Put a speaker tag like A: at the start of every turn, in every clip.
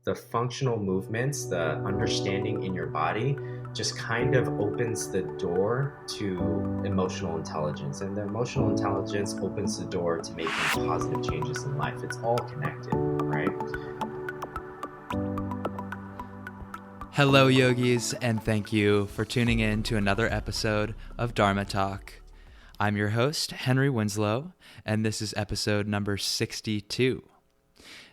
A: the functional movements, the understanding in your body just kind of opens the door to emotional intelligence. And the emotional intelligence opens the door to making positive changes in life. It's all connected, right?
B: Hello, yogis, and thank you for tuning in to another episode of Dharma Talk. I'm your host, Henry Winslow, and this is episode number 62.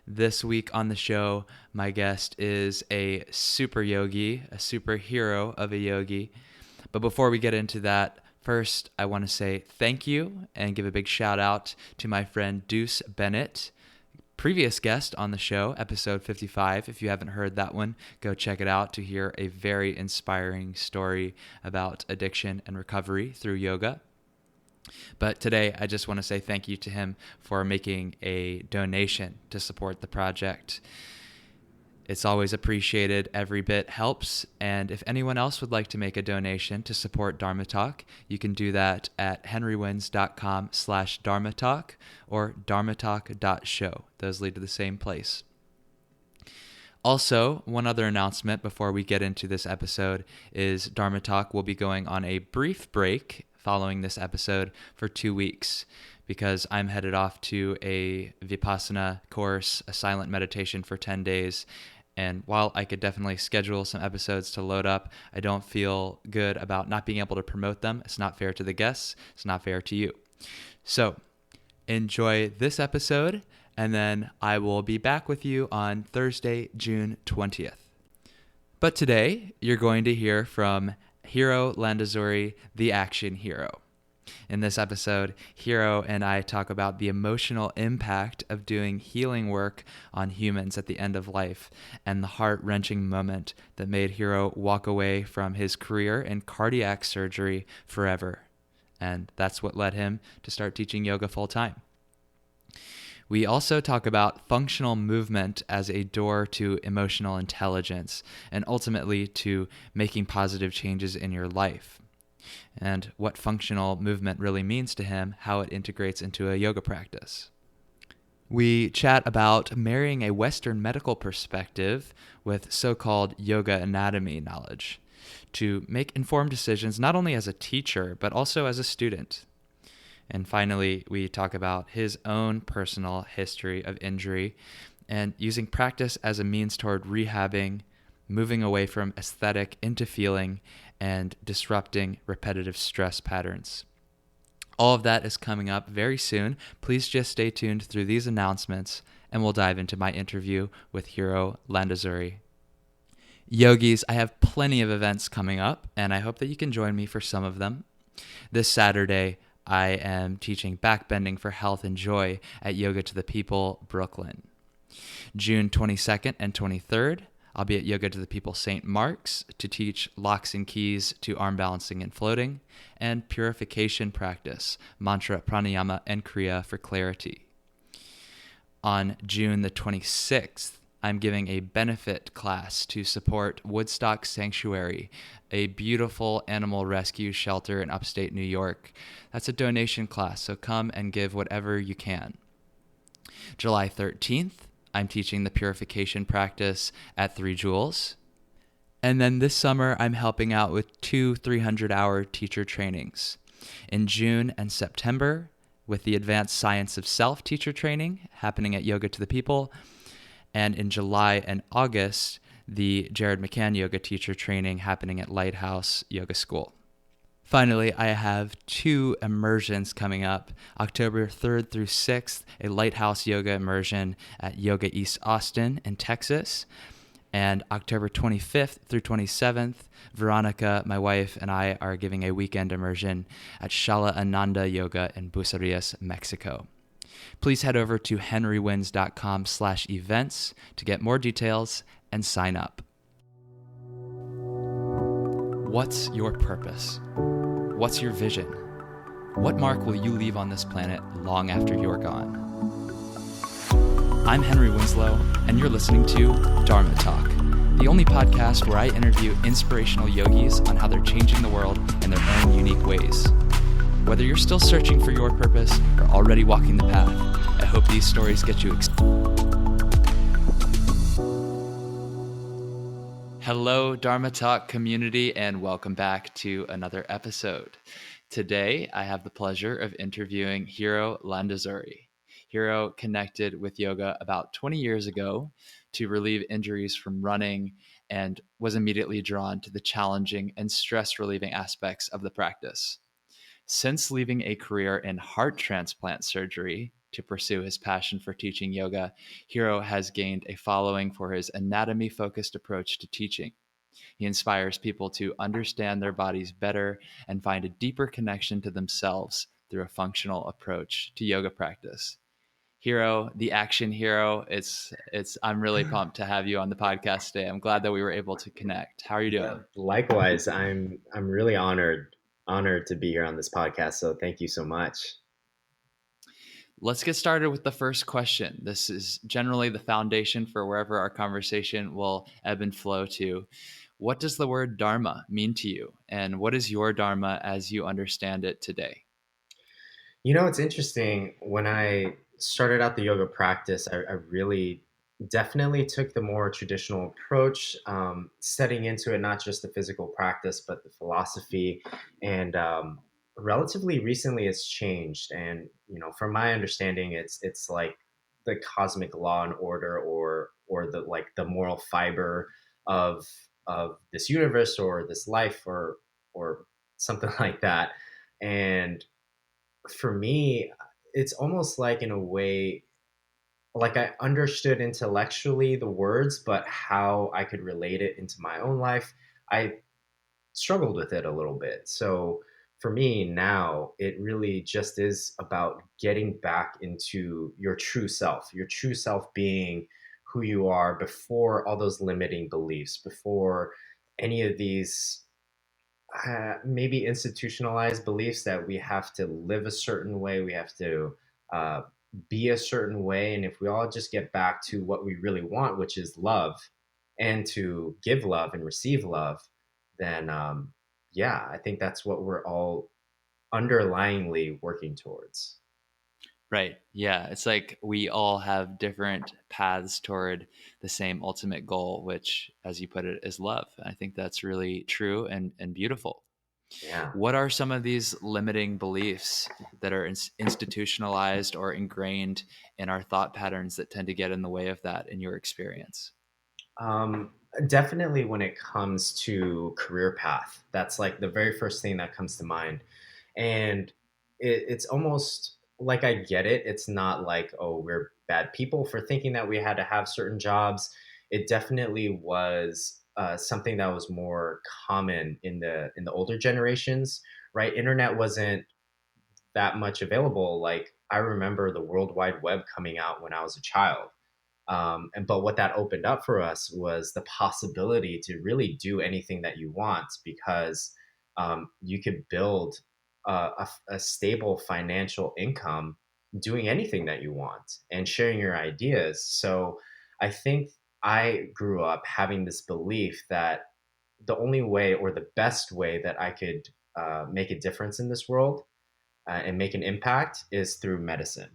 B: This week on the show, my guest is a super yogi, a superhero of a yogi. But before we get into that, first I want to say thank you and give a big shout out to my friend Deuce Bennett, previous guest on the show, episode 55. If you haven't heard that one, go check it out to hear a very inspiring story about addiction and recovery through yoga. But today, I just want to say thank you to him for making a donation to support the project. It's always appreciated. Every bit helps. And if anyone else would like to make a donation to support Dharma Talk, you can do that at henrywins.com/Dharma Talk or dharmatalk.show. Those lead to the same place. Also, one other announcement before we get into this episode is Dharma Talk will be going on a brief break following this episode for 2 weeks because I'm headed off to a Vipassana course, a silent meditation for 10 days. And while I could definitely schedule some episodes to load up, I don't feel good about not being able to promote them. It's not fair to the guests. It's not fair to you. So enjoy this episode, and then I will be back with you on Thursday, June 20th. But today, you're going to hear from Hiro Landazuri, the action hero. In this episode, Hiro and I talk about the emotional impact of doing healing work on humans at the end of life and the heart-wrenching moment that made Hiro walk away from his career in cardiac surgery forever. And that's what led him to start teaching yoga full-time. We also talk about functional movement as a door to emotional intelligence and ultimately to making positive changes in your life, and what functional movement really means to him, how it integrates into a yoga practice. We chat about marrying a Western medical perspective with so-called yoga anatomy knowledge to make informed decisions not only as a teacher, but also as a student. And finally, we talk about his own personal history of injury and using practice as a means toward rehabbing, moving away from aesthetic into feeling, and disrupting repetitive stress patterns. All of that is coming up very soon. Please just stay tuned through these announcements, and we'll dive into my interview with Hiro Landazuri. Yogis, I have plenty of events coming up, and I hope that you can join me for some of them. This Saturday, I am teaching backbending for health and joy at Yoga to the People, Brooklyn. June 22nd and 23rd, I'll be at Yoga to the People St. Mark's to teach locks and keys to arm balancing and floating, and purification practice, mantra, pranayama, and kriya for clarity. On June the 26th, I'm giving a benefit class to support Woodstock Sanctuary, a beautiful animal rescue shelter in upstate New York. That's a donation class, so come and give whatever you can. July 13th, I'm teaching the purification practice at 3 Jewels. And then this summer, I'm helping out with 2 300-hour teacher trainings. In June and September, with the Advanced Science of Self teacher training happening at Yoga to the People. And in July and August, the Jared McCann yoga teacher training happening at Lighthouse Yoga School. Finally, I have 2 immersions coming up. October 3rd through 6th, a Lighthouse yoga immersion at Yoga East Austin in Texas. And October 25th through 27th, Veronica, my wife, and I are giving a weekend immersion at Shala Ananda Yoga in Bucerias, Mexico. Please head over to henrywins.com/events to get more details and sign up. What's your purpose? What's your vision? What mark will you leave on this planet long after you're gone? I'm Henry Winslow, and you're listening to Dharma Talk, the only podcast where I interview inspirational yogis on how they're changing the world in their own unique ways. Whether you're still searching for your purpose or already walking the path, I hope these stories get you excited. Hello, Dharma Talk community, and welcome back to another episode. Today, I have the pleasure of interviewing Hiro Landazuri. Hiro connected with yoga about 20 years ago to relieve injuries from running and was immediately drawn to the challenging and stress relieving aspects of the practice. Since leaving a career in heart transplant surgery to pursue his passion for teaching yoga, Hiro has gained a following for his anatomy focused approach to teaching. He inspires people to understand their bodies better and find a deeper connection to themselves through a functional approach to yoga practice. Hiro, the action hero, it's I'm really pumped to have you on the podcast today. I'm glad that we were able to connect. How are you
A: Yeah,
B: doing?
A: likewise, I'm really honored to be here on this podcast. So thank you so much.
B: Let's get started with the first question. This is generally the foundation for wherever our conversation will ebb and flow to. What does the word Dharma mean to you? And what is your Dharma as you understand it today?
A: It's interesting. When I started out the yoga practice, I really definitely took the more traditional approach, setting into it not just the physical practice, but the philosophy. And relatively recently, it's changed. And from my understanding, it's like the cosmic law and order, or the moral fiber of this universe or this life, or something like that. And for me, it's almost like, in a way, like I understood intellectually the words, but how I could relate it into my own life, I struggled with it a little bit. So for me now, it really just is about getting back into your true self being who you are before all those limiting beliefs, before any of these maybe institutionalized beliefs that we have to live a certain way, we have to uh, be a certain way. And if we all just get back to what we really want, which is love, and to give love and receive love, then yeah, I think that's what we're all underlyingly working towards.
B: Right. Yeah. It's like we all have different paths toward the same ultimate goal, which, as you put it, is love. I think that's really true and beautiful.
A: Yeah.
B: What are some of these limiting beliefs that are institutionalized or ingrained in our thought patterns that tend to get in the way of that in your experience?
A: Um, Definitely when it comes to career path, that's like the very first thing that comes to mind. And it's almost like I get it. It's not like, oh, we're bad people for thinking that we had to have certain jobs. It definitely was something that was more common in the older generations, right? Internet wasn't that much available. Like, I remember the World Wide Web coming out when I was a child. But what that opened up for us was the possibility to really do anything that you want, because you could build a stable financial income doing anything that you want and sharing your ideas. So I think I grew up having this belief that the only way, or the best way, that I could make a difference in this world and make an impact is through medicine,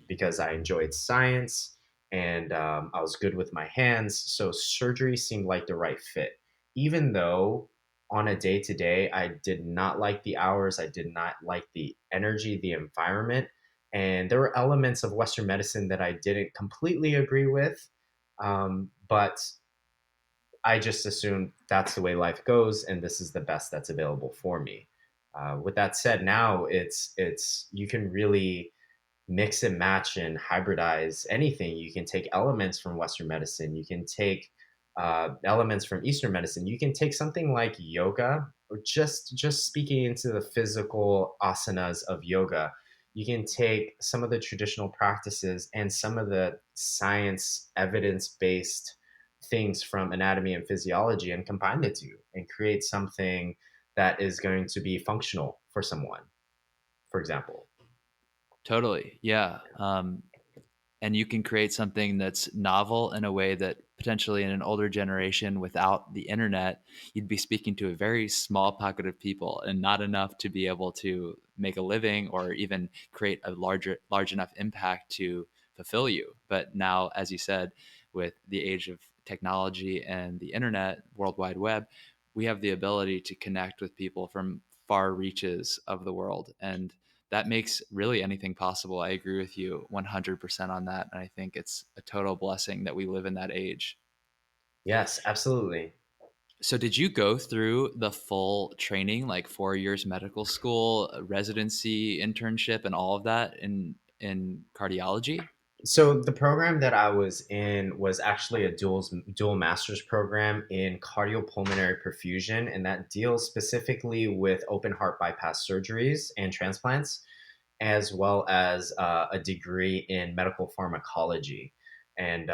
A: because I enjoyed science, and I was good with my hands. So surgery seemed like the right fit, even though on a day to day, I did not like the hours, I did not like the energy, the environment. And there were elements of Western medicine that I didn't completely agree with. But I just assumed that's the way life goes, and this is the best that's available for me. With that said, now it's you can really mix and match and hybridize anything. You can take elements from Western medicine. You can take elements from Eastern medicine. You can take something like yoga, or just speaking into the physical asanas of yoga. You can take some of the traditional practices and some of the science evidence based things from anatomy and physiology and combine the two and create something that is going to be functional for someone, for example.
B: Totally. Yeah. And you can create something that's novel in a way that potentially in an older generation without the internet, you'd be speaking to a very small pocket of people and not enough to be able to make a living or even create a large enough impact to fulfill you. But now, as you said, with the age of technology and the internet, World Wide Web, we have the ability to connect with people from far reaches of the world. And that makes really anything possible. I agree with you 100% on that. And I think it's a total blessing that we live in that age.
A: Yes, absolutely.
B: So, did you go through the full training, like 4 years medical school, residency, internship, and all of that in cardiology?
A: So the program that I was in was actually a dual master's program in cardiopulmonary perfusion, and that deals specifically with open heart bypass surgeries and transplants, as well as a degree in medical pharmacology. And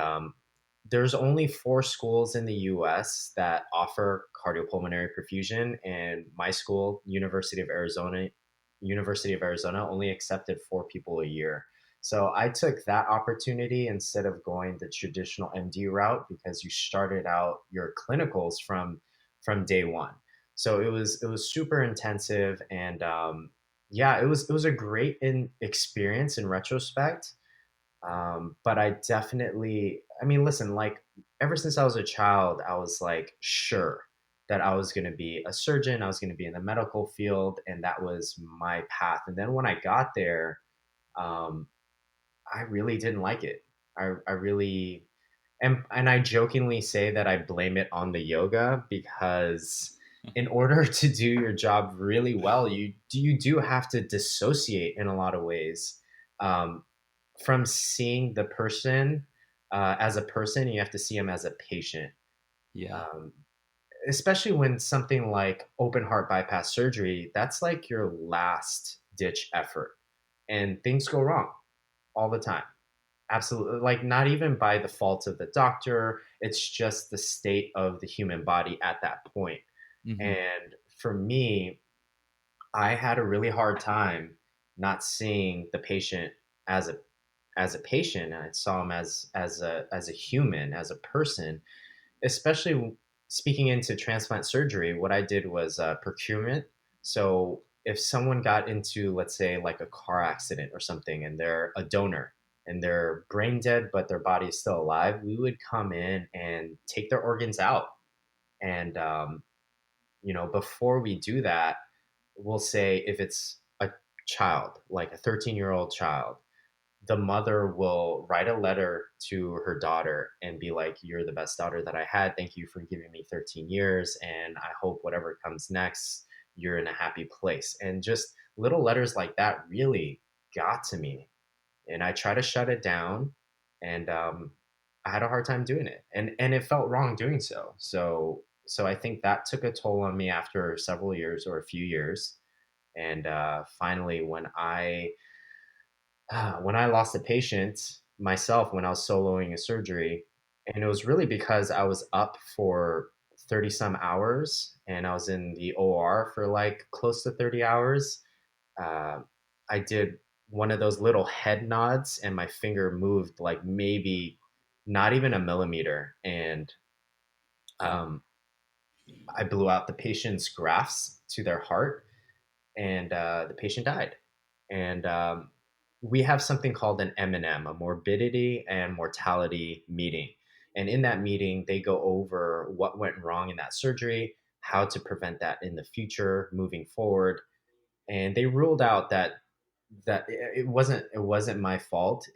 A: there's only 4 schools in the U.S. that offer cardiopulmonary perfusion, and my school, University of Arizona, only accepted 4 people a year. So I took that opportunity instead of going the traditional MD route because you started out your clinicals from day one. So it was super intensive, and yeah, it was a great experience in retrospect. But I definitely, I mean, listen, like ever since I was a child, I was like sure that I was going to be a surgeon, I was going to be in the medical field, and that was my path. And then when I got there, um, I really didn't like it. I really, and I jokingly say that I blame it on the yoga because in order to do your job really well, you do have to dissociate in a lot of ways. Um, from seeing the person as a person, you have to see him as a patient.
B: Yeah.
A: Um, Especially when something like open heart bypass surgery, that's like your last ditch effort, and things go wrong all the time. Absolutely, like not even by the fault of the doctor. It's just the state of the human body at that point.
B: Hmm.
A: And for me, I had a really hard time not seeing the patient as a patient. I saw him as a human, as a person. Especially speaking into transplant surgery, what I did was procurement. So if someone got into, let's say, like a car accident or something, and they're a donor and they're brain dead but their body is still alive, we would come in and take their organs out. And before we do that, we'll say if it's a child, like a 13-year-old child, the mother will write a letter to her daughter and be like, "You're the best daughter that I had. Thank you for giving me 13 years. And I hope whatever comes next, you're in a happy place." And just little letters like that really got to me. And I try to shut it down. And I had a hard time doing it. And it felt wrong doing so. So I think that took a toll on me after several years or a few years. And finally, when I lost a patient myself when I was soloing a surgery, and it was really because I was up for 30 some hours and I was in the OR for like close to 30 hours. Uh, I did one of those little head nods and my finger moved like maybe not even a millimeter. And um, I blew out the patient's grafts to their heart, and the patient died. And we have something called an M&M, a morbidity and mortality meeting. And in that meeting, they go over what went wrong in that surgery, how to prevent that in the future, moving forward. And they ruled out that it wasn't my fault.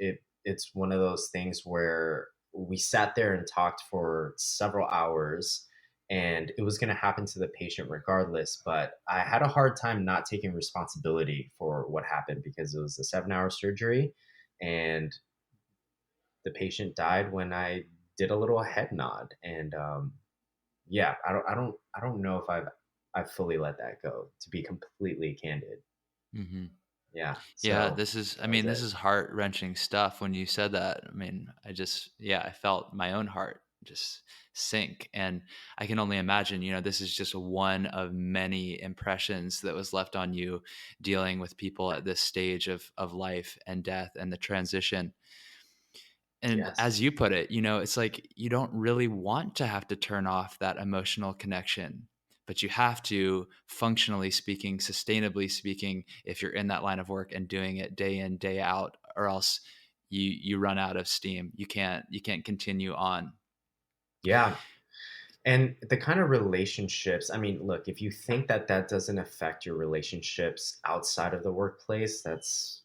A: It's one of those things where we sat there and talked for several hours, and it was going to happen to the patient regardless. But I had a hard time not taking responsibility for what happened because it was a 7-hour surgery, and the patient died when I did a little head nod. And yeah, I don't know if I've fully let that go, to be completely candid.
B: Hmm.
A: Yeah,
B: Yeah,
A: so
B: I
A: that was
B: mean, this
A: it.
B: is heart wrenching stuff when you said that. I mean, yeah, I felt my own heart just sink. And I can only imagine, this is just one of many impressions that was left on you dealing with people at this stage of life and death and the transition. And
A: Yes.
B: as you put it, it's like you don't really want to have to turn off that emotional connection, but you have to, functionally speaking, sustainably speaking, if you're in that line of work and doing it day in, day out, or else you run out of steam. You can't continue on.
A: Yeah. And the kind of relationships, I mean, look, if you think that that doesn't affect your relationships outside of the workplace, that's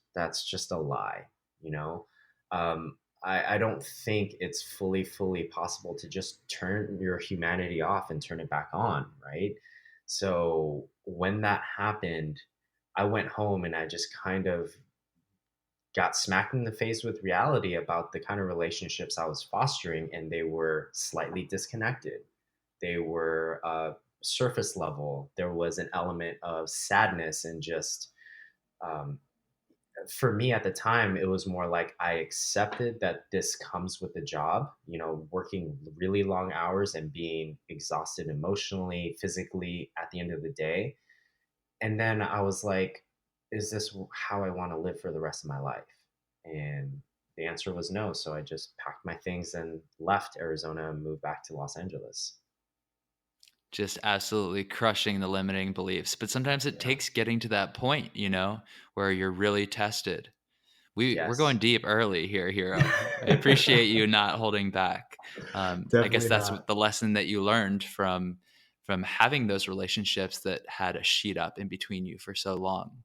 A: just a lie, you know? I don't think it's fully possible to just turn your humanity off and turn it back on, right? So when that happened, I went home and I just kind of got smacked in the face with reality about the kind of relationships I was fostering, and they were slightly disconnected. They were surface level. There was an element of sadness and just, um, for me at the time, it was more like I accepted that this comes with the job, you know, working really long hours and being exhausted emotionally, physically at the end of the day. And then I was like, is this how I want to live for the rest of my life? And the answer was no. So I just packed my things and left Arizona and moved back to Los Angeles.
B: Just absolutely crushing the limiting beliefs. But sometimes it
A: Yeah.
B: takes getting to that point, where you're really tested. We're going
A: Yes.
B: deep early here, Hero. I appreciate you not holding back. I guess
A: Definitely
B: that's
A: not.
B: what the lesson that you learned from having those relationships that had a sheet up in between you for so long.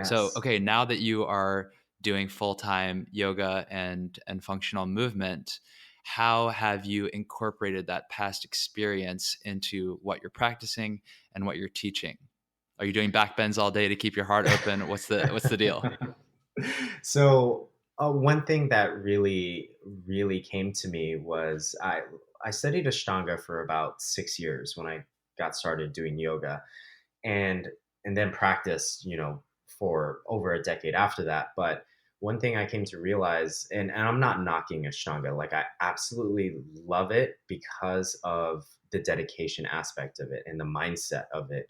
B: So,
A: Yes.
B: okay, now that you are doing full-time yoga and functional movement, how have you incorporated that past experience into what you're practicing and what you're teaching? Are you doing back bends all day to keep your heart open? What's the deal?
A: So one thing that really came to me was I studied Ashtanga for about 6 years when I got started doing yoga, and and then practiced, you know, for over a decade after that. But one thing I came to realize, and I'm not knocking Ashtanga, like I absolutely love it because of the dedication aspect of it and the mindset of it.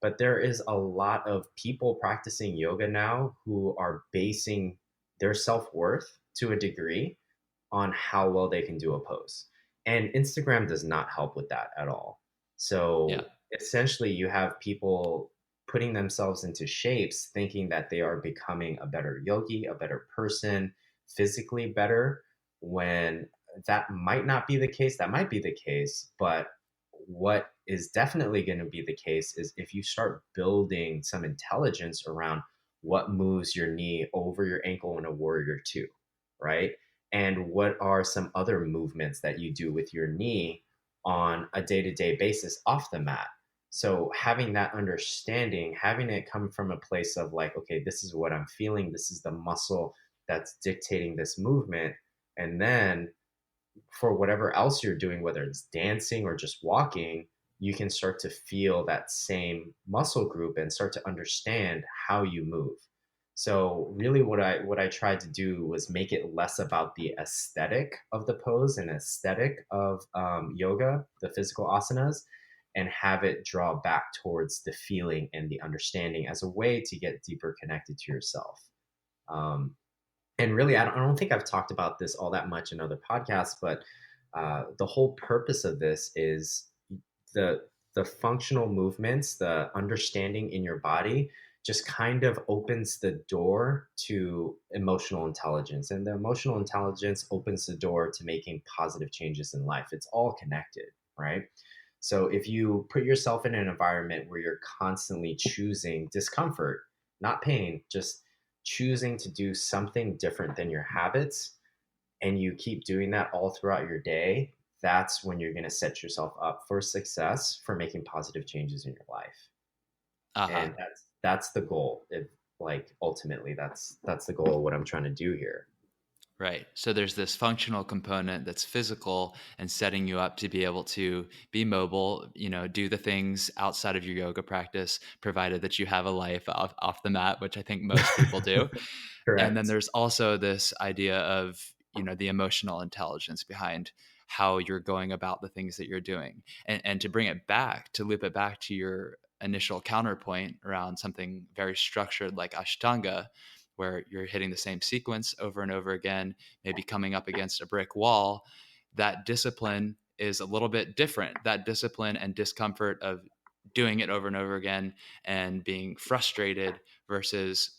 A: But there is a lot of people practicing yoga now who are basing their self-worth to a degree on how well they can do a pose. And Instagram does not help with that at all.
B: Yeah.
A: So essentially, you have people putting themselves into shapes thinking that they are becoming a better yogi, a better person, physically better, when that might not be the case. That might be the case, but what is definitely going to be the case is if you start building some intelligence around what moves your knee over your ankle in a warrior two, right? And what are some other movements that you do with your knee on a day-to-day basis off the mat. So having that understanding, having it come from a place of like, okay, this is what I'm feeling, this is the muscle that's dictating this movement, and then for whatever else you're doing, whether it's dancing or just walking, you can start to feel that same muscle group and start to understand how you move. So really what I tried to do was make it less about the aesthetic of the pose and aesthetic of yoga, the physical asanas, and have it draw back towards the feeling and the understanding as a way to get deeper connected to yourself. Um, and really, I don't think I've talked about this all that much in other podcasts, but the whole purpose of this is the the functional movements, the understanding in your body just kind of opens the door to emotional intelligence, and the emotional intelligence opens the door to making positive changes in life. It's all connected, right? So if you put yourself in an environment where you're constantly choosing discomfort, not pain, just choosing to do something different than your habits, and you keep doing that all throughout your day, that's when you're going to set yourself up for success for making positive changes in your life.
B: Uh-huh.
A: And that's the goal. It, like ultimately that's the goal of what I'm trying to do here.
B: Right. So there's this functional component that's physical and setting you up to be able to be mobile, do the things outside of your yoga practice, provided that you have a life off the mat, which I think most people do. And then
A: Correct.
B: there's also this idea of, the emotional intelligence behind how you're going about the things that you're doing. And to bring it back, to loop it back to your initial counterpoint around something very structured like Ashtanga, where you're hitting the same sequence over and over again, maybe coming up against a brick wall, that discipline is a little bit different. That discipline and discomfort of doing it over and over again and being frustrated versus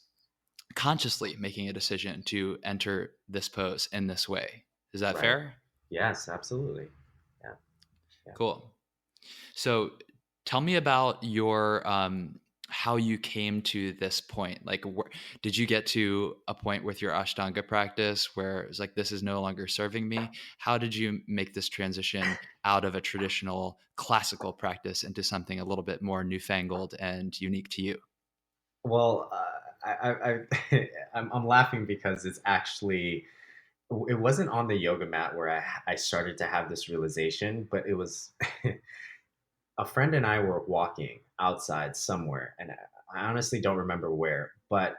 B: consciously making a decision to enter this pose in this way. Is that
A: Right.
B: fair?
A: Yes, absolutely. Yeah.
B: Cool. So tell me about your how you came to this point. Like, did you get to a point with your Ashtanga practice where it's like, this is no longer serving me? How did you make this transition out of a traditional classical practice into something a little bit more newfangled and unique to you?
A: Well, I'm laughing because it's actually, it wasn't on the yoga mat where I started to have this realization, but it was a friend and I were walking outside somewhere, and I honestly don't remember where, but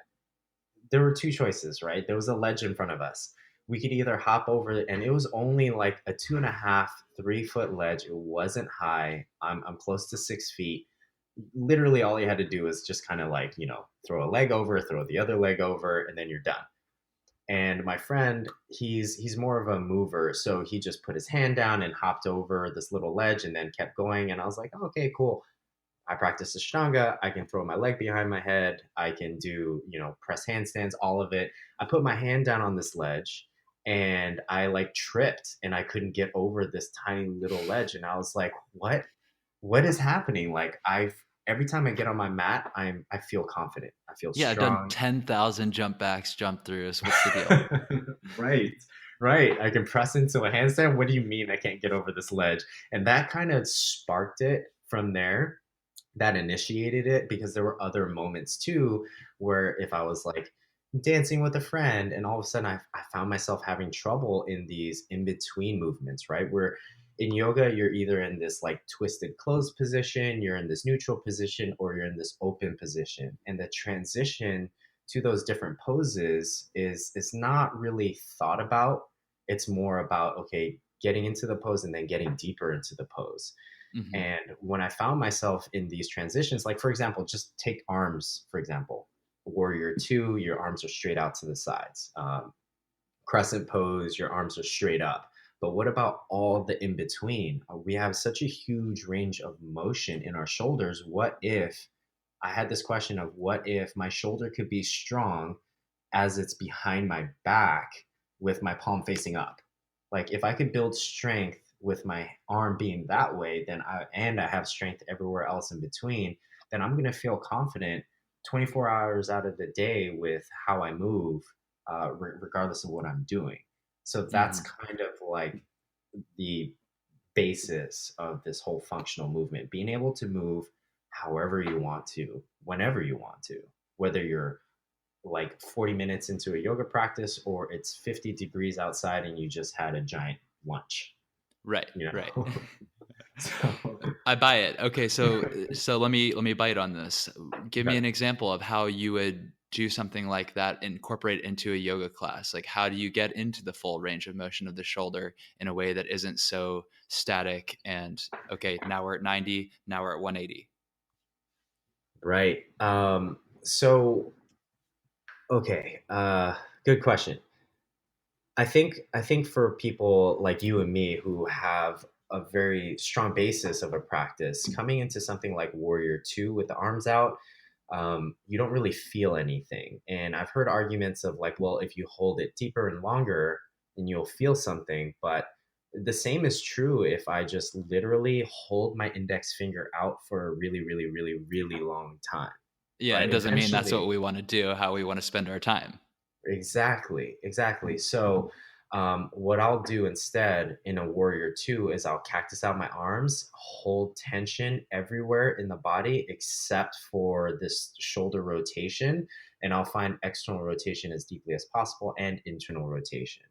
A: there were two choices, right? There was a ledge in front of us. We could either hop over it, and it was only like a 2.5, 3 foot ledge. It wasn't high. I'm close to 6 feet. Literally, all you had to do was just kind of like, throw a leg over, throw the other leg over, and then you're done. And my friend, he's more of a mover, so he just put his hand down and hopped over this little ledge and then kept going. And I was like, oh, okay, cool. I practice Ashtanga. I can throw my leg behind my head. I can do, press handstands, all of it. I put my hand down on this ledge and I like tripped and I couldn't get over this tiny little ledge. And I was like, what is happening? Like every time I get on my mat, I feel confident. I feel
B: Yeah, I've done
A: strong.
B: 10,000 jump backs, jump throughs. What's the deal?
A: Right. Right. I can press into a handstand. What do you mean I can't get over this ledge? And that kind of sparked it from there. That initiated it because there were other moments too where if I was like dancing with a friend and all of a sudden I found myself having trouble in these in between movements, right? Where in yoga, you're either in this like twisted closed position, you're in this neutral position, or you're in this open position. And the transition to those different poses is not really thought about. It's more about, okay, getting into the pose and then getting deeper into the pose.
B: Hmm.
A: And when I found myself in these transitions, like for example, just take arms, for example, warrior two, your arms are straight out to the sides. Crescent pose, your arms are straight up. But what about all the in between? We have such a huge range of motion in our shoulders. What if I had this question of what if my shoulder could be strong as it's behind my back with my palm facing up? Like if I could build strength with my arm being that way, I have strength everywhere else in between, then I'm gonna feel confident 24 hours out of the day with how I move, regardless of what I'm doing. So that's
B: Hmm.
A: kind of like the basis of this whole functional movement, being able to move however you want to, whenever you want to, whether you're like 40 minutes into a yoga practice or it's 50 degrees outside and you just had a giant lunch,
B: Right,
A: you
B: right.
A: know? So,
B: I buy it. Okay, so let me bite on this. Give me
A: okay.
B: an example of how you would do something like that, incorporate into a yoga class. Like, how do you get into the full range of motion of the shoulder in a way that isn't so static and okay, now we're at 90, now we're at 180.
A: Right. Okay. Good question. I think for people like you and me who have a very strong basis of a practice, coming into something like Warrior Two with the arms out, you don't really feel anything. And I've heard arguments of like, well, if you hold it deeper and longer, then you'll feel something. But the same is true if I just literally hold my index finger out for a really, really, really, really long time,
B: Yeah, it
A: right?
B: doesn't mean that's what
A: Eventually,
B: we want to do, how we want to spend our time.
A: exactly, exactly. So, what I'll do instead in a warrior two is I'll cactus out my arms, hold tension everywhere in the body except for this shoulder rotation, and I'll find external rotation as deeply as possible and internal rotation.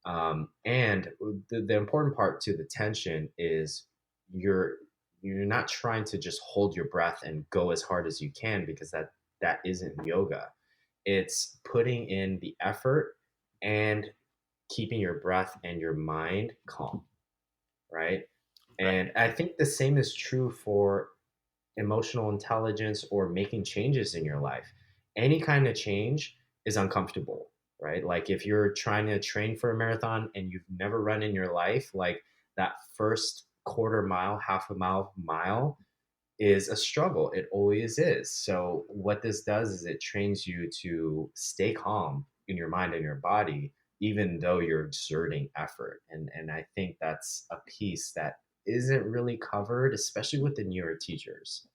A: And the important part to the tension is you're you're not trying to just hold your breath and go as hard as you can because that isn't yoga. It's putting in the effort and keeping your breath and your mind calm, right?
B: Right.
A: And I think the same is true for emotional intelligence or making changes in your life. Any kind of change is uncomfortable, right? Like if you're trying to train for a marathon and you've never run in your life, like that first quarter mile, half a mile is a struggle. It always is. So what this does is it trains you to stay calm in your mind and your body, even though you're exerting effort. And I think that's a piece that isn't really covered, especially with the newer teachers.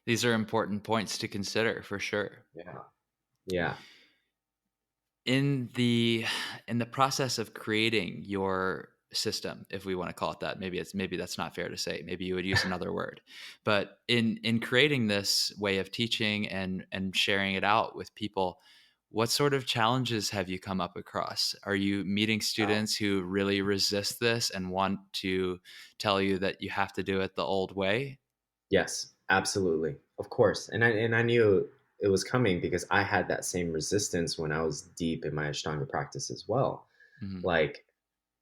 B: These are important points to consider for sure.
A: Yeah. Yeah.
B: In the process of creating your system, if we want to call it that, maybe that's not fair to say, maybe you would use another word, but in creating this way of teaching and sharing it out with people, what sort of challenges have you come up across? Are you meeting
A: Oh,
B: students who really resist this and want to tell you that you have to do it the old way?
A: yes, absolutely. Of course. And I knew it was coming because I had that same resistance when I was deep in my Ashtanga practice as well.
B: Mhm.
A: Like,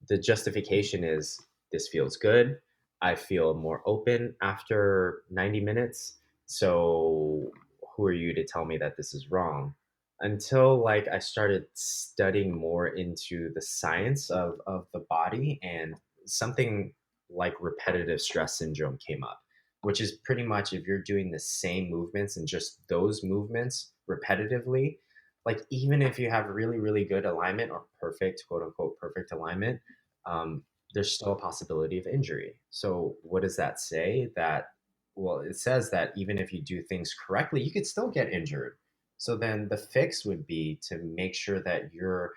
A: the justification is this feels good. I feel more open after 90 minutes. So who are you to tell me that this is wrong? Until like I started studying more into the science of the body, and something like repetitive stress syndrome came up, which is pretty much if you're doing the same movements and just those movements repetitively, like even if you have really, really good alignment or perfect, quote unquote, perfect alignment, um, there's still a possibility of injury. So, what does that say? That, well, it says that even if you do things correctly, you could still get injured. So, then the fix would be to make sure that you're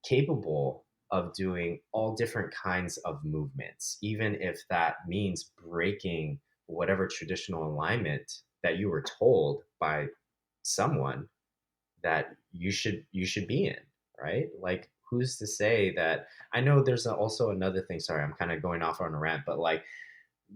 A: capable of doing all different kinds of movements, even if that means breaking whatever traditional alignment that you were told by someone that you should be in, right? Like, who's to say that? I know there's also another thing. Sorry, I'm kind of going off on a rant, but like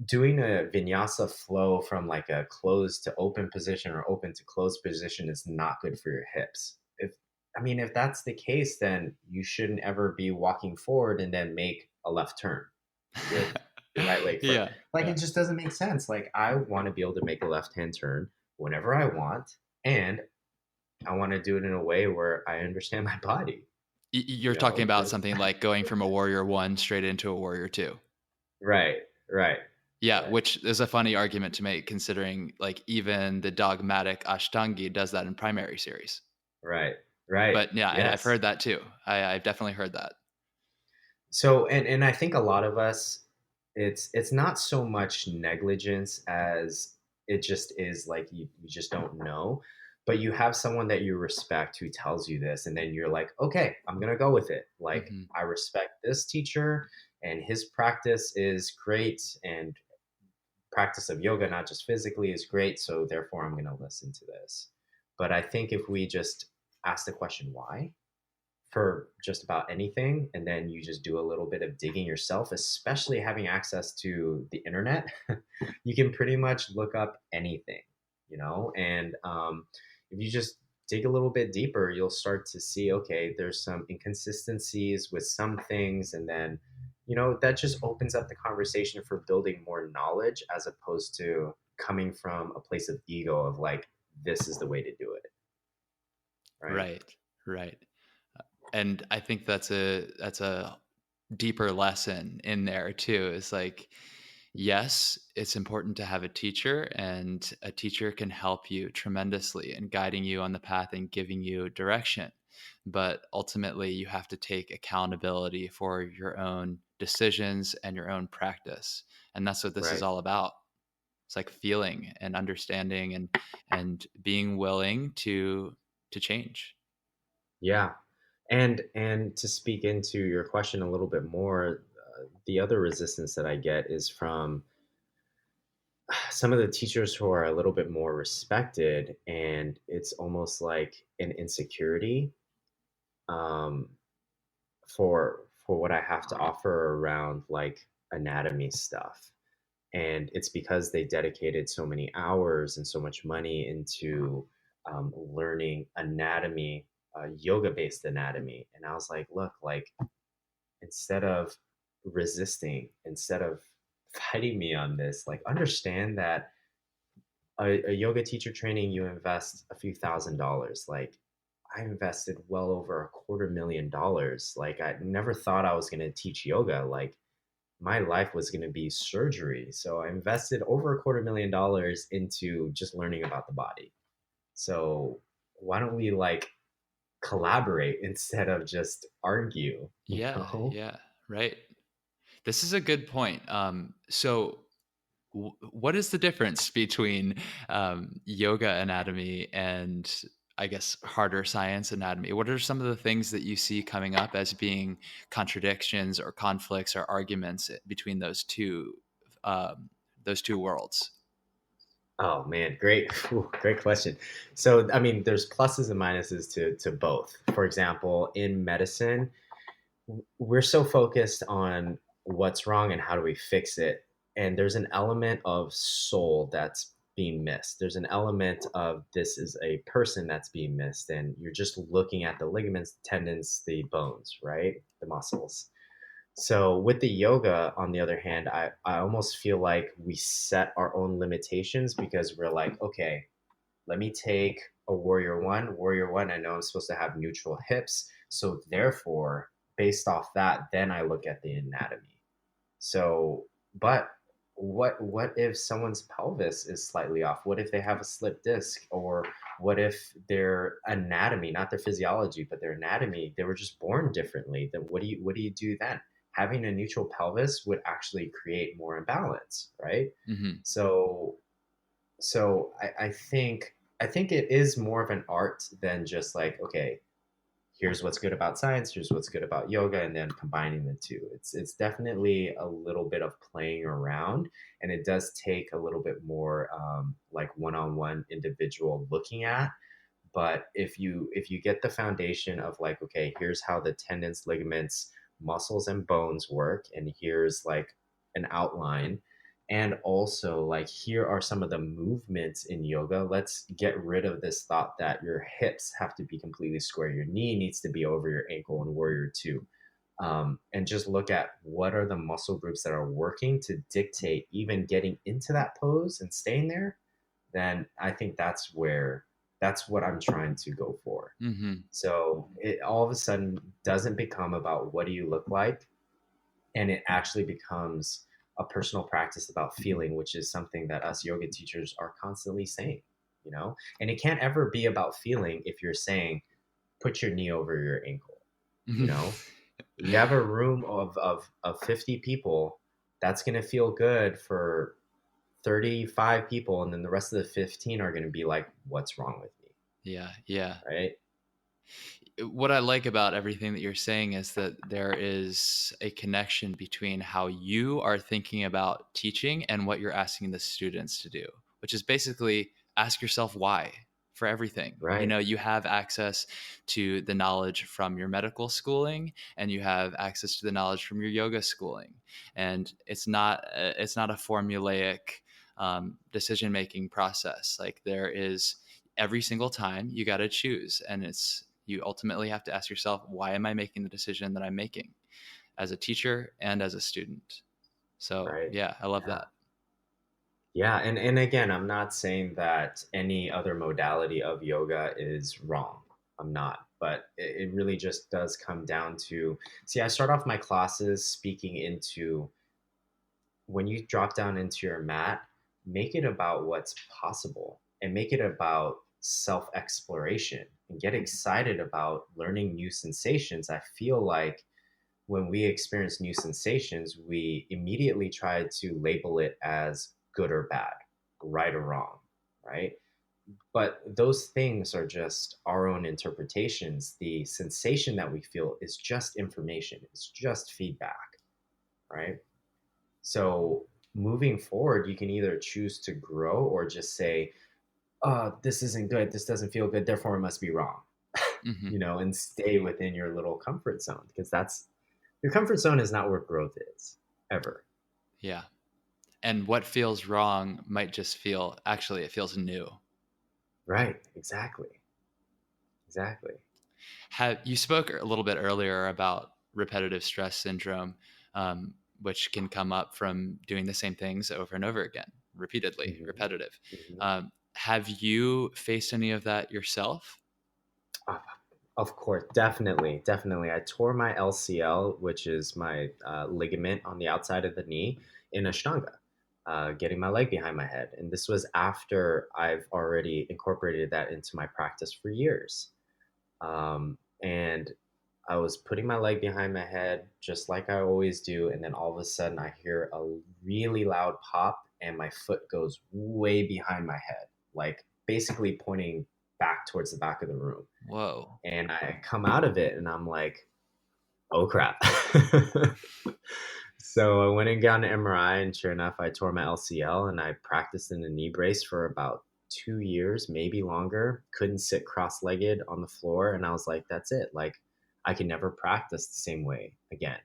A: doing a vinyasa flow from like a closed to open position or open to closed position is not good for your hips. If I mean, if that's the case, then you shouldn't ever be walking forward and then make a left turn with your right leg first.
B: Yeah,
A: Like,
B: yeah.
A: it just doesn't make sense. Like, I want to be able to make a left hand turn whenever I want, and I want to do it in a way where I understand my body.
B: You're talking about
A: There's
B: something like going from a warrior one straight into a warrior two.
A: right, right,
B: Yeah,
A: right,
B: which is a funny argument to make considering like even the dogmatic Ashtangi does that in primary series.
A: right, right.
B: But yeah, I've
A: Yes.
B: heard that too. I've definitely heard that.
A: So, and I think a lot of us, it's not so much negligence as it just is like you just don't know, but you have someone that you respect who tells you this, and then you're like, okay, I'm gonna go with it. Like,
B: Hmm.
A: I respect this teacher, and his practice is great, and practice of yoga, not just physically, is great. So therefore, I'm going to listen to this. But I think if we just ask the question why for just about anything, and then you just do a little bit of digging yourself, especially having access to the internet, you can pretty much look up anything. And if you just dig a little bit deeper, you'll start to see, okay, there's some inconsistencies with some things, and then that just opens up the conversation for building more knowledge as opposed to coming from a place of ego of like, this is the way to do it, right?
B: Right, right. And I think that's a deeper lesson in there too. Is like, yes, it's important to have a teacher, and a teacher can help you tremendously in guiding you on the path and giving you direction. But ultimately, you have to take accountability for your own decisions and your own practice. And that's what this is
A: Right.
B: all about. It's like feeling and understanding and being willing to change.
A: Yeah. And to speak into your question a little bit more, the other resistance that I get is from some of the teachers who are a little bit more respected, and it's almost like an insecurity, um, for what I have to offer around like anatomy stuff. And it's because they dedicated so many hours and so much money into learning anatomy, yoga based anatomy. And I was like, look, like, instead of resisting, instead of fighting me on this, like, understand that a yoga teacher training, you invest a few $1,000s. Like, I invested well over $250,000. Like, I never thought I was going to teach yoga. Like, my life was going to be surgery. So I invested over $250,000 into just learning about the body. So why don't we like collaborate instead of just argue, you
B: Yeah,
A: know?
B: yeah, right. This is a good point. What is the difference between yoga anatomy and, I guess, harder science anatomy? What are some of the things that you see coming up as being contradictions or conflicts or arguments between those two worlds?
A: Oh man, great, great question. So, I mean, there's pluses and minuses to both. For example, in medicine, we're so focused on what's wrong and how do we fix it, and there's an element of soul that's being missed. There's an element of this is a person that's being missed, and you're just looking at the ligaments, the tendons, the bones, right? The muscles. So with the yoga, on the other hand, I almost feel like we set our own limitations because we're like, okay, let me take a warrior one. Warrior one, I know I'm supposed to have neutral hips. So therefore, based off that, then I look at the anatomy. So, but what if someone's pelvis is slightly off? What if they have a slip disc? Or what if their anatomy, not their physiology, but their anatomy, they were just born differently? Then what do you do then? Having a neutral pelvis would actually create more imbalance, right?
B: Hmm.
A: So so I think it is more of an art than just like, okay, here's what's good about science, here's what's good about yoga, and then combining the two. It's definitely a little bit of playing around, and it does take a little bit more like one-on-one individual looking at. But if you get the foundation of like, okay, here's how the tendons, ligaments, muscles, and bones work, and here's like an outline, and also like here are some of the movements in yoga. Let's get rid of this thought that your hips have to be completely square, your knee needs to be over your ankle in warrior two. And just look at what are the muscle groups that are working to dictate even getting into that pose and staying there. Then I think that's what I'm trying to go for.
B: Hmm.
A: So it all of a sudden doesn't become about what do you look like, and it actually becomes a personal practice about feeling, which is something that us yoga teachers are constantly saying. And it can't ever be about feeling if you're saying put your knee over your ankle. you know you have a room of 50 people, that's going to feel good for 35 people, and then the rest of the 15 are going to be like, what's wrong with me,
B: Yeah, yeah.
A: right?
B: What I like about everything that you're saying is that there is a connection between how you are thinking about teaching and what you're asking the students to do, which is basically ask yourself why for everything. You
A: Right.
B: know, you have access to the knowledge from your medical schooling and you have access to the knowledge from your yoga schooling. And it's not a formulaic decision making process. Like there is every single time you got to choose, and it's you ultimately have to ask yourself, why am I making the decision that I'm making as a teacher and as a student? So
A: Right.
B: yeah, I love
A: Yeah.
B: that.
A: Yeah, and again, I'm not saying that any other modality of yoga is wrong. I'm not, but it really just does come down to, see, I start off my classes speaking into, when you drop down into your mat, make it about what's possible and make it about self exploration and get excited about learning new sensations. I feel like when we experience new sensations, we immediately try to label it as good or bad, right or wrong, right? But those things are just our own interpretations. The sensation that we feel is just information, it's just feedback, right? So moving forward, you can either choose to grow or just say, oh, this isn't good, this doesn't feel good, therefore it must be wrong,
B: Hmm.
A: and stay within your little comfort zone, because that's your comfort zone is not where growth is ever.
B: Yeah. And what feels wrong might just feel, actually, it feels new.
A: Right. Exactly. Exactly.
B: You spoke a little bit earlier about repetitive stress syndrome, which can come up from doing the same things over and over again, repeatedly,
A: Hmm.
B: repetitive.
A: Hmm.
B: Have you faced any of that yourself?
A: Of course, definitely, definitely. I tore my LCL, which is my ligament on the outside of the knee, in Ashtanga, getting my leg behind my head. And this was after I've already incorporated that into my practice for years. And I was putting my leg behind my head, just like I always do. And then all of a sudden, I hear a really loud pop, and my foot goes way behind my head, like basically pointing back towards the back of the room.
B: Whoa.
A: And I come out of it, and I'm like, oh crap. So I went and got an MRI, and sure enough, I tore my LCL, and I practiced in a knee brace for about 2 years, maybe longer. Couldn't sit cross-legged on the floor, and I was like, "That's it. Like, I can never practice the same way again."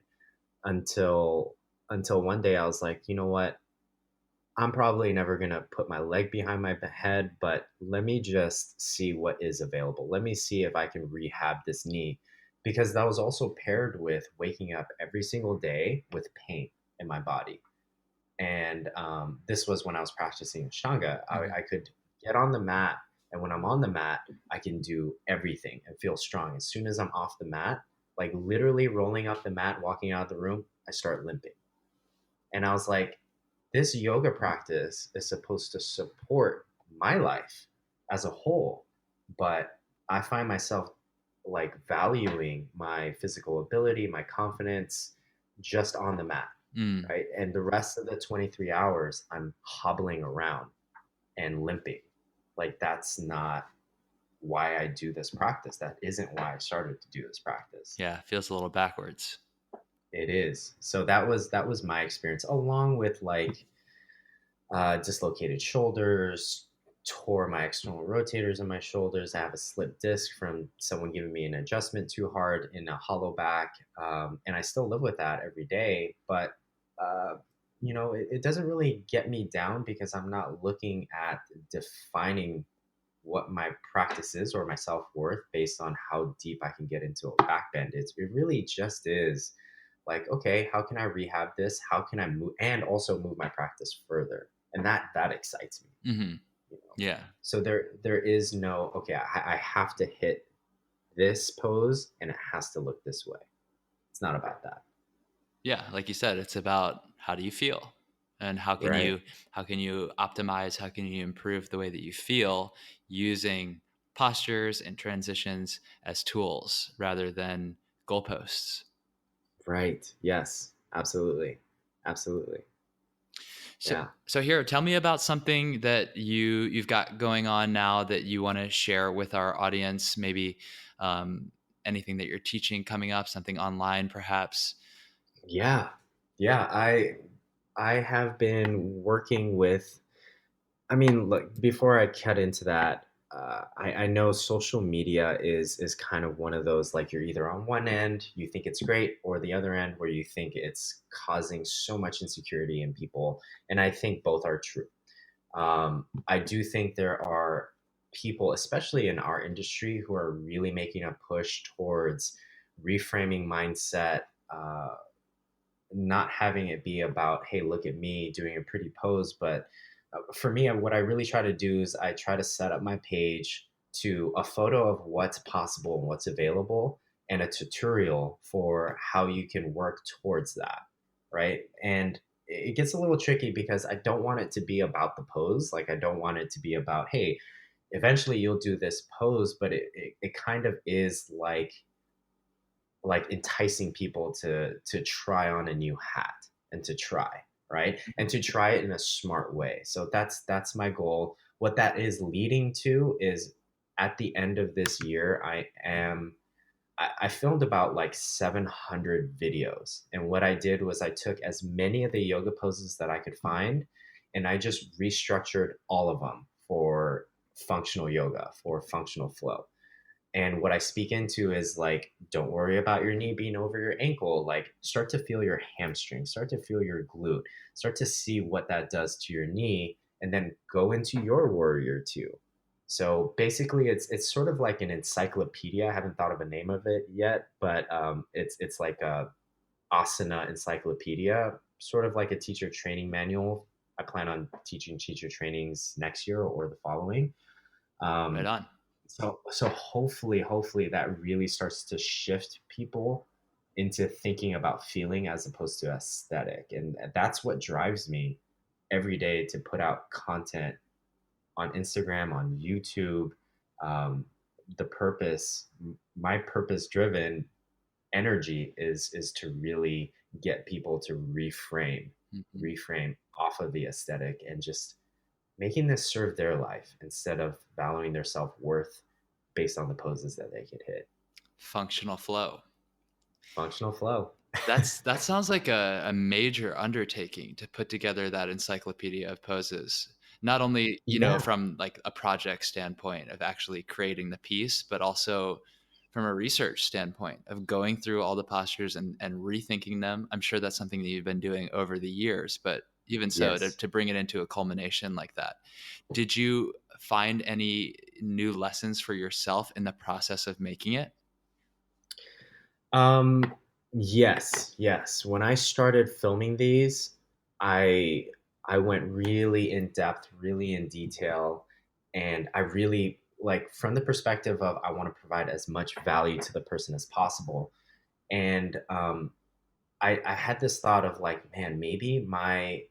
A: Until until one day, I was like, "You know what? I'm probably never gonna put my leg behind my head, but let me just see what is available. Let me see if I can rehab this knee." Because that was also paired with waking up every single day with pain in my body. And this was when I was practicing Ashtanga.
B: Hmm.
A: I could get on the mat, and when I'm on the mat, I can do everything and feel strong. As soon as I'm off the mat, like literally rolling off the mat, walking out of the room, I start limping. And I was like, this yoga practice is supposed to support my life as a whole, but I find myself like valuing my physical ability, my confidence just on the mat,
B: Mm.
A: right? And the rest of the 23 hours, I'm hobbling around and limping. Like, that's not why I do this practice. That isn't why I started to do this practice.
B: Yeah, feels a little backwards.
A: It is. So that was my experience, along with like dislocated shoulders, tore my external rotators in my shoulders. I have a slip disc from someone giving me an adjustment too hard in a hollow back, and I still live with that every day. But uh, it doesn't really get me down because I'm not looking at defining what my practice is or my self worth based on how deep I can get into a back bend. It really just is like, okay, how can I rehab this? How can I move and also move my practice further? And that excites me,
B: Hmm.
A: you know.
B: Yeah.
A: So there is no, okay, I have to hit this pose and it has to look this way. It's not about that,
B: Yeah, like you said, it's about how do you feel, and
A: right?
B: how can you optimize, how can you improve the way that you feel using postures and transitions as tools rather than goalposts.
A: Right. Yes. Absolutely. Absolutely.
B: So,
A: Yeah.
B: so here, tell me about something that you've got going on now that you want to share with our audience. Maybe um, anything that you're teaching coming up, something online, perhaps.
A: Yeah. Yeah. I have been working with, I mean, look, before I cut into that, I know social media is kind of one of those, like, you're either on one end, you think it's great, or the other end where you think it's causing so much insecurity in people. And I think both are true. I do think there are people, especially in our industry, who are really making a push towards reframing mindset, not having it be about, hey, look at me doing a pretty pose. But for me, what I really try to do is I try to set up my page to a photo of what's possible and what's available, and a tutorial for how you can work towards that, right? And it gets a little tricky because I don't want it to be about the pose. Like, I don't want it to be about, hey, eventually you'll do this pose, but it kind of is like enticing people to try on a new hat and to try, right, and to try it in a smart way. So that's my goal. What that is leading to is, at the end of this year, I filmed about like 700 videos, and what I did was I took as many of the yoga poses that I could find, and I just restructured all of them for functional yoga, for functional flow. And what I speak into is like, don't worry about your knee being over your ankle. Like, start to feel your hamstring, start to feel your glute, start to see what that does to your knee, and then go into your warrior two. So basically, it's sort of like an encyclopedia. I haven't thought of a name of it yet, but it's like a asana encyclopedia, sort of like a teacher training manual. I plan on teaching teacher trainings next year or the following.
B: Right
A: Um,
B: on.
A: so hopefully that really starts to shift people into thinking about feeling as opposed to aesthetic. And that's what drives me every day to put out content on Instagram, on YouTube. Um, the purpose, my purpose driven energy is to really get people to
B: Mhm.
A: reframe off of the aesthetic and just making this serve their life instead of valuing their self-worth based on the poses that they could hit.
B: Functional flow.
A: Functional flow.
B: That sounds like a major undertaking to put together that encyclopedia of poses. Not only,
A: Yeah.
B: from like a project standpoint of actually creating the piece, but also from a research standpoint of going through all the postures and rethinking them. I'm sure that's something that you've been doing over the years, but even so,
A: Yes.
B: to bring it into a culmination like that, did you find any new lessons for yourself in the process of making it?
A: Um, yes, yes. When I started filming these, I I went really in depth, really in detail, and I really like from the perspective of I want to provide as much value to the person as possible. And I had this thought of like, man, maybe my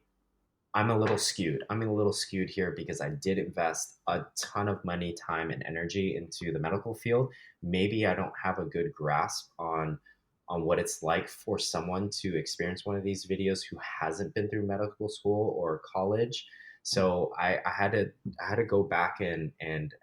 A: I'm a little skewed. I'm a little skewed here because I did invest a ton of money, time, and energy into the medical field. Maybe I don't have a good grasp on what it's like for someone to experience one of these videos who hasn't been through medical school or college. So I had to go back and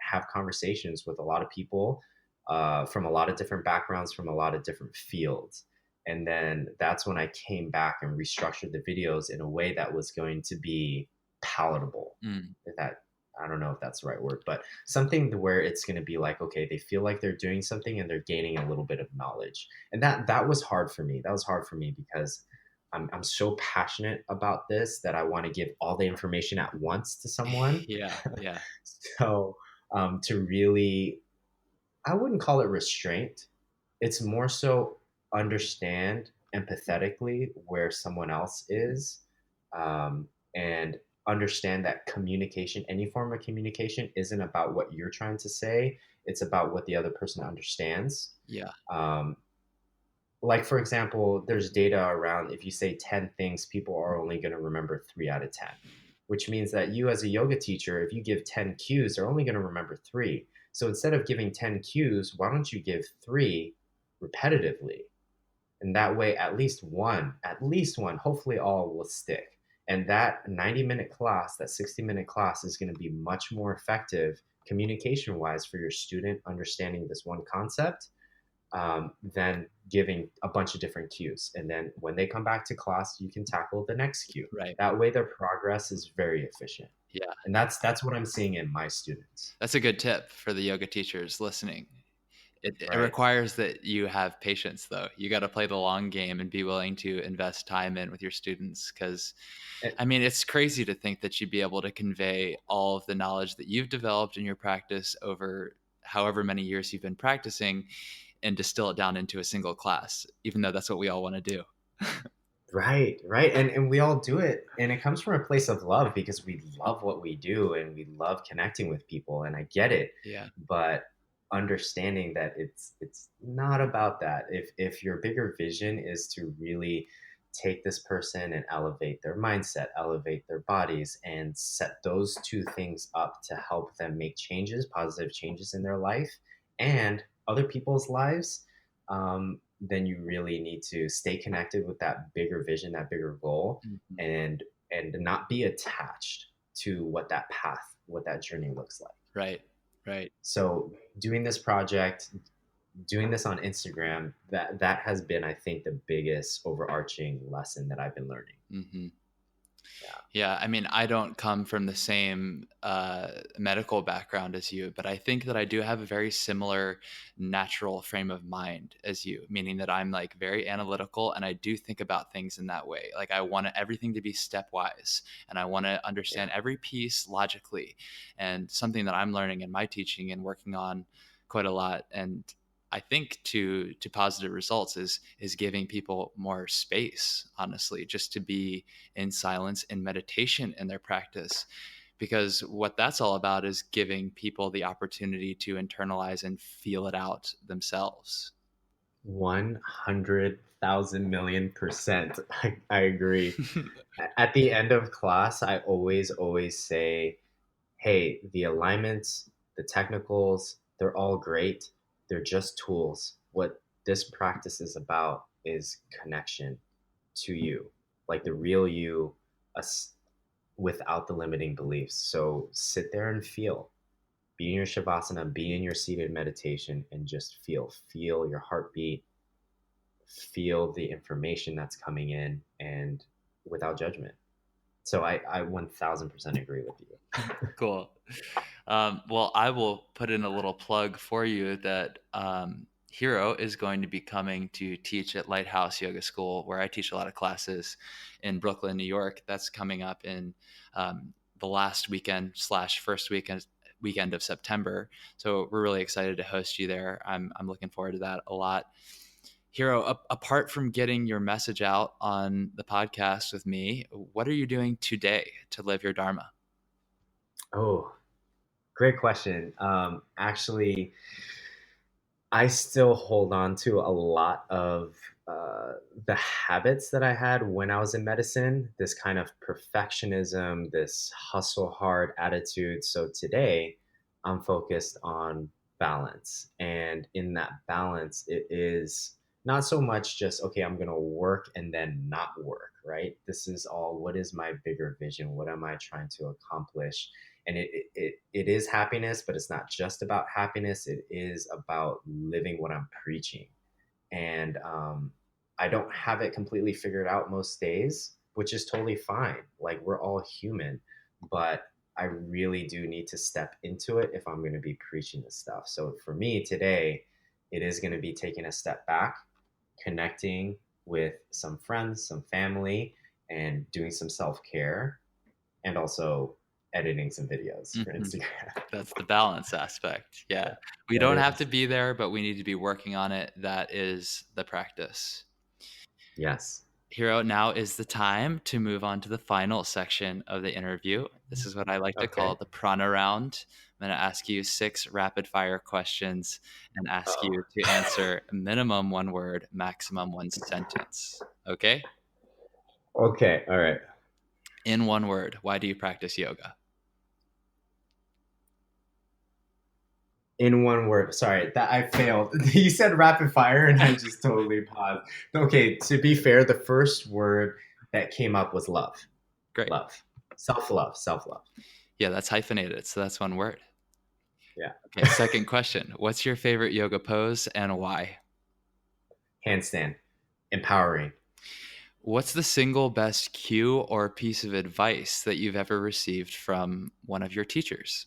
A: have conversations with a lot of people from a lot of different backgrounds, from a lot of different fields, and then that's when I came back and restructured the videos in a way that was going to be palatable.
B: Mm,
A: If that I don't know if that's the right word, but something where it's going to be like, okay, they feel like they're doing something and they're gaining a little bit of knowledge. And that was hard for me. That was hard for me because I'm so passionate about this that I want to give all the information at once to someone.
B: yeah, yeah,
A: So to really, I wouldn't call it restraint. It's more so understand empathetically where someone else is, and understand that communication, any form of communication, isn't about what you're trying to say. It's about what the other person understands.
B: yeah,
A: Um, like for example, there's data around if you say 10 things, people are only going to remember 3 out of 10, which means that you as a yoga teacher, if you give 10 cues, they're only going to remember 3. So instead of giving 10 cues, why don't you give 3 repetitively? And that way at least one, hopefully all will stick. And that 90-minute class, that 60-minute class is going to be much more effective communication wise for your student understanding this one concept, than giving a bunch of different cues. And then when they come back to class, you can tackle the next cue.
B: right.
A: That way, their progress is very efficient.
B: Yeah.
A: And that's what I'm seeing in my students.
B: That's a good tip for the yoga teachers listening. It
A: Right.
B: requires that you have patience, though. You got to play the long game and be willing to invest time in with your students. Because,
A: And,
B: I mean, it's crazy to think that you'd be able to convey all of the knowledge that you've developed in your practice over however many years you've been practicing and distill it down into a single class, even though that's what we all want to do.
A: right, right. And we all do it. And it comes from a place of love because we love what we do and we love connecting with people. And I get it.
B: Yeah.
A: But understanding that it's not about that. If your bigger vision is to really take this person and elevate their mindset, elevate their bodies, and set those two things up to help them make changes, positive changes in their life and other people's lives, then you really need to stay connected with that bigger vision, that bigger goal,
B: Mhm.
A: and not be attached to what that path, what that journey looks like.
B: Right. Right.
A: So doing this project, doing this on Instagram, that has been, I think, the biggest overarching lesson that I've been learning.
B: Hmm.
A: Yeah.
B: Yeah, I mean, I don't come from the same medical background as you, but I think that I do have a very similar natural frame of mind as you, meaning that I'm like very analytical and I do think about things in that way. Like I want everything to be stepwise and I want to
A: Yeah.
B: understand every piece logically. And something that I'm learning in my teaching and working on quite a lot. And I think to positive results is giving people more space, honestly, just to be in silence and meditation in their practice. Because what that's all about is giving people the opportunity to internalize and feel it out themselves.
A: 100,000,000,000%. I agree. At the end of class, I always say, hey, the alignments, the technicals, they're all great. They're just tools. this practice is about is connection to you, like the real you, us, without the limiting beliefs. So sit there and feel. Be in your shavasana, be in your seated meditation, and just feel your heartbeat, feel the information that's coming in, and without judgment. So I 1000% agree with you.
B: Cool. Well, I will put in a little plug for you that Hiro is going to be coming to teach at Lighthouse Yoga School, where I teach a lot of classes in Brooklyn, New York. That's coming up in the last weekend / first weekend of September. So we're really excited to host you there. I'm looking forward to that a lot. Hiro, apart from getting your message out on the podcast with me, what are you doing today to live your Dharma?
A: Oh, great question. Actually, I still hold on to a lot of the habits that I had when I was in medicine, this kind of perfectionism, this hustle hard attitude. So today, I'm focused on balance. And in that balance, it is not so much just, okay, I'm going to work and then not work, right? This is all, what is my bigger vision? What am I trying to accomplish? And it is happiness, but it's not just about happiness. It is about living what I'm preaching. And I don't have it completely figured out most days, which is totally fine. Like, we're all human, but I really do need to step into it if I'm going to be preaching this stuff. So for me today, it is going to be taking a step back, connecting with some friends, some family, and doing some self-care, and also editing some videos for
B: Mhm.
A: Instagram.
B: That's the balance aspect. Yeah. We
A: That
B: don't have to
A: is.
B: be there, but we need to be working on it. That is the practice.
A: Yes.
B: Hiro, now is the time to move on to the final section of the interview. This is what I like to call
A: Okay.
B: the Prana Round. I'm going to ask you 6 rapid fire questions and ask
A: Oh.
B: you to answer minimum 1 word, maximum 1 sentence. Okay?
A: Okay. All right.
B: In 1 word, why do you practice yoga?
A: In one word. Sorry, that I failed. You said rapid fire, and I just totally paused. Okay. To be fair, the first word that came up was love.
B: Great.
A: Love. Self love. Self love.
B: Yeah, that's hyphenated, so that's 1 word.
A: Yeah.
B: Okay, second question. What's your favorite yoga pose and why?
A: Handstand. Empowering.
B: What's the single best cue or piece of advice that you've ever received from one of your teachers?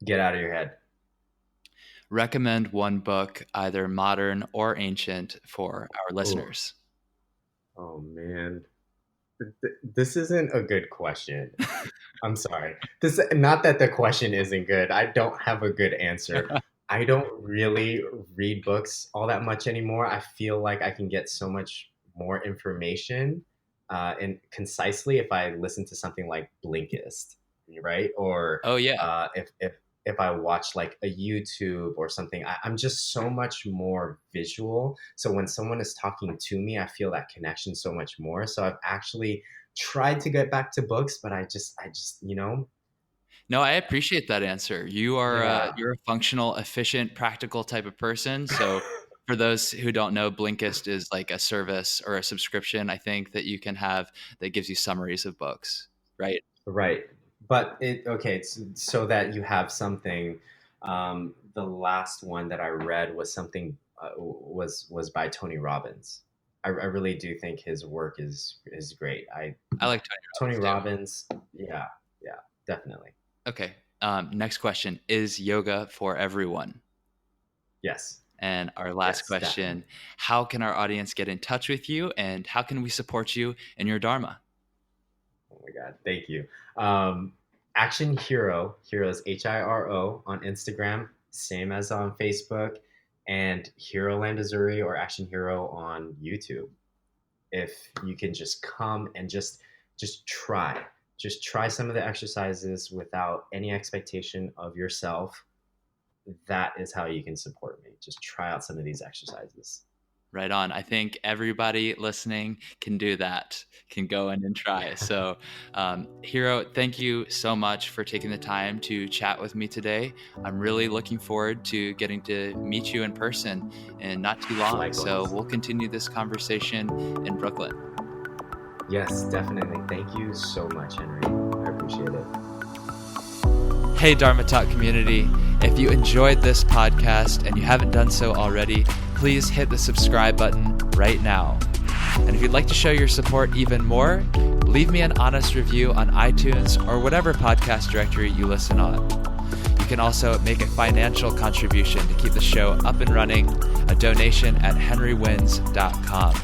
A: Get out of your head.
B: Recommend 1 book, either modern or ancient, for our
A: Oh.
B: listeners.
A: Oh man. This isn't a good question. I'm sorry. This, not that the question isn't good. I don't have a good answer. I don't really read books all that much anymore. I feel like I can get so much more information and concisely if I listen to something like Blinkist, right? Or
B: Oh, yeah.
A: if I watch like a YouTube or something. I'm just so much more visual. So when someone is talking to me, I feel that connection so much more. So I've actually tried to get back to books, but I just.
B: No, I appreciate that answer.
A: Yeah.
B: You're a functional, efficient, practical type of person. So for those who don't know, Blinkist is like a service or a subscription, I think, that you can have that gives you summaries of books, right?
A: Right. But so that you have something. The last one that I read was something was by Tony Robbins. I really do think his work is great.
B: I like Tony
A: Tony
B: Robbins too.
A: Robbins, yeah, yeah, definitely.
B: Okay. Next question. Is yoga for everyone?
A: Yes,
B: And our last
A: yes,
B: question,
A: definitely.
B: how can our audience get in touch with you and how can we support you in your Dharma?
A: Oh my God, thank you. Action Hero, Heroes Hiro on Instagram, same as on Facebook, and Hiro Landazuri or Action Hero on YouTube. If you can just come and just try, just try some of the exercises without any expectation of yourself. That is how you can support me. Just try out some of these exercises.
B: Right on. I think everybody listening can do that, can go in and try. So, Hiro, thank you so much for taking the time to chat with me today. I'm really looking forward to getting to meet you in person in not too long.
A: Likewise.
B: So we'll continue this conversation in Brooklyn.
A: Yes, definitely. Thank you so much, Henry. I appreciate it.
B: Hey, Dharma Talk community. If you enjoyed this podcast and you haven't done so already, please hit the subscribe button right now. And if you'd like to show your support even more, leave me an honest review on iTunes or whatever podcast directory you listen on. You can also make a financial contribution to keep the show up and running, a donation at henrywins.com.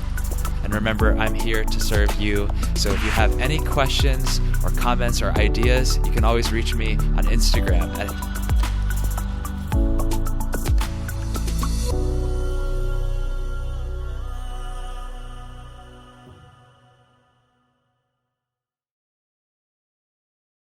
B: And remember, I'm here to serve you. So if you have any questions or comments or ideas, you can always reach me on Instagram at